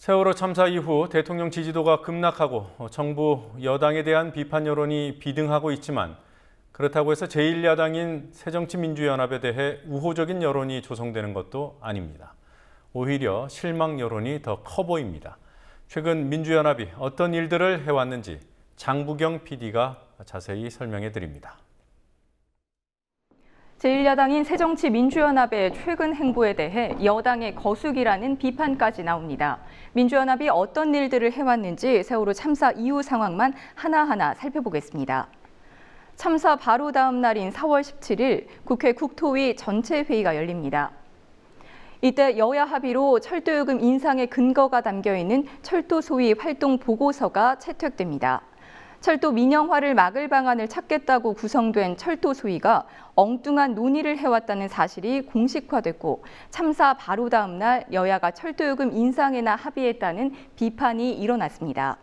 세월호 참사 이후 대통령 지지도가 급락하고 정부 여당에 대한 비판 여론이 비등하고 있지만 그렇다고 해서 제1야당인 새정치민주연합에 대해 우호적인 여론이 조성되는 것도 아닙니다. 오히려 실망 여론이 더 커 보입니다. 최근 민주연합이 어떤 일들을 해왔는지 장부경 PD가 자세히 설명해 드립니다. 제1야당인 새정치민주연합의 최근 행보에 대해 여당의 거수기라는 비판까지 나옵니다. 민주연합이 어떤 일들을 해왔는지 세월호 참사 이후 상황만 하나하나 살펴보겠습니다. 참사 바로 다음 날인 4월 17일 국회 국토위 전체 회의가 열립니다. 이때 여야 합의로 철도요금 인상의 근거가 담겨 있는 철도 소위 활동 보고서가 채택됩니다. 철도 민영화를 막을 방안을 찾겠다고 구성된 철도 소위가 엉뚱한 논의를 해왔다는 사실이 공식화됐고 참사 바로 다음 날 여야가 철도요금 인상에나 합의했다는 비판이 일어났습니다.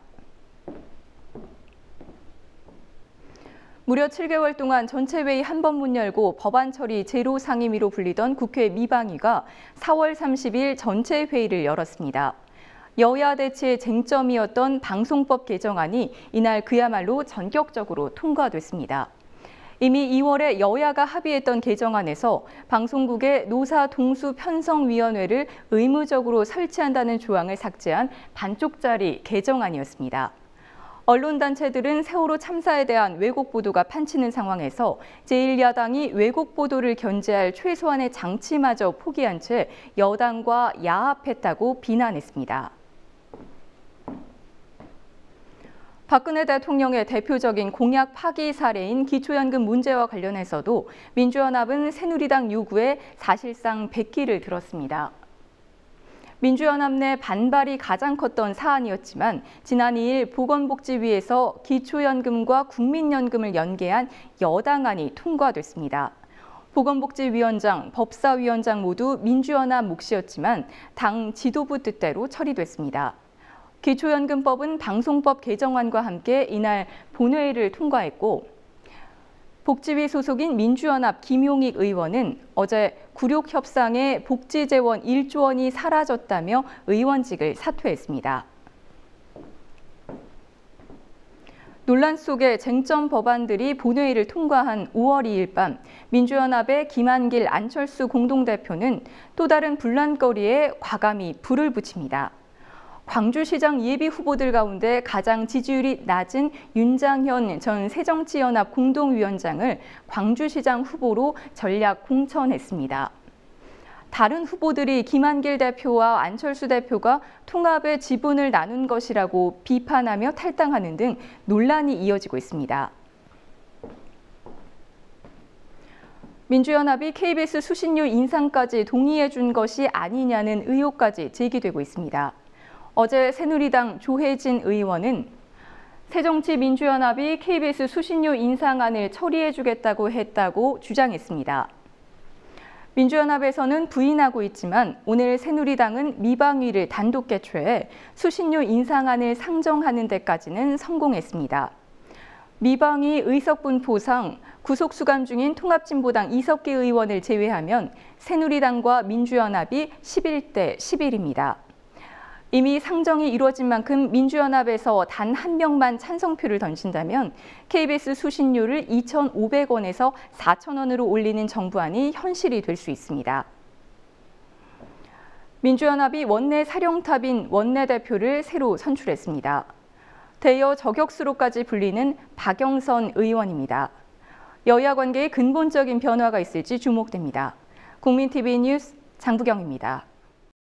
무려 7개월 동안 전체 회의 한 번 못 열고 법안 처리 제로 상임위로 불리던 국회 미방위가 4월 30일 전체 회의를 열었습니다. 여야 대치의 쟁점이었던 방송법 개정안이 이날 그야말로 전격적으로 통과됐습니다. 이미 2월에 여야가 합의했던 개정안에서 방송국의 노사동수편성위원회를 의무적으로 설치한다는 조항을 삭제한 반쪽짜리 개정안이었습니다. 언론단체들은 세월호 참사에 대한 왜곡 보도가 판치는 상황에서 제1야당이 왜곡 보도를 견제할 최소한의 장치마저 포기한 채 여당과 야합했다고 비난했습니다. 박근혜 대통령의 대표적인 공약 파기 사례인 기초연금 문제와 관련해서도 민주연합은 새누리당 요구에 사실상 백기를 들었습니다. 민주연합 내 반발이 가장 컸던 사안이었지만 지난 2일 보건복지위에서 기초연금과 국민연금을 연계한 여당안이 통과됐습니다. 보건복지위원장, 법사위원장 모두 민주연합 몫이었지만 당 지도부 뜻대로 처리됐습니다. 기초연금법은 방송법 개정안과 함께 이날 본회의를 통과했고 복지위 소속인 민주연합 김용익 의원은 어제 굴욕협상에 복지재원 1조 원이 사라졌다며 의원직을 사퇴했습니다. 논란 속에 쟁점 법안들이 본회의를 통과한 5월 2일 밤 민주연합의 김한길, 안철수 공동대표는 또 다른 분란거리에 과감히 불을 붙입니다. 광주시장 예비 후보들 가운데 가장 지지율이 낮은 윤장현 전 새정치연합 공동위원장을 광주시장 후보로 전략 공천했습니다. 다른 후보들이 김한길 대표와 안철수 대표가 통합의 지분을 나눈 것이라고 비판하며 탈당하는 등 논란이 이어지고 있습니다. 민주연합이 KBS 수신료 인상까지 동의해 준 것이 아니냐는 의혹까지 제기되고 있습니다. 어제 새누리당 조혜진 의원은 새정치민주연합이 KBS 수신료 인상안을 처리해주겠다고 했다고 주장했습니다. 민주연합에서는 부인하고 있지만 오늘 새누리당은 미방위를 단독 개최해 수신료 인상안을 상정하는 데까지는 성공했습니다. 미방위 의석 분포상 구속 수감 중인 통합진보당 이석기 의원을 제외하면 새누리당과 민주연합이 11대 11입니다. 이미 상정이 이루어진 만큼 민주연합에서 단 한 명만 찬성표를 던진다면 KBS 수신료를 2,500원에서 4,000원으로 올리는 정부안이 현실이 될 수 있습니다. 민주연합이 원내 사령탑인 원내대표를 새로 선출했습니다. 대여 저격수로까지 불리는 박영선 의원입니다. 여야 관계에 근본적인 변화가 있을지 주목됩니다. 국민TV 뉴스 장부경입니다.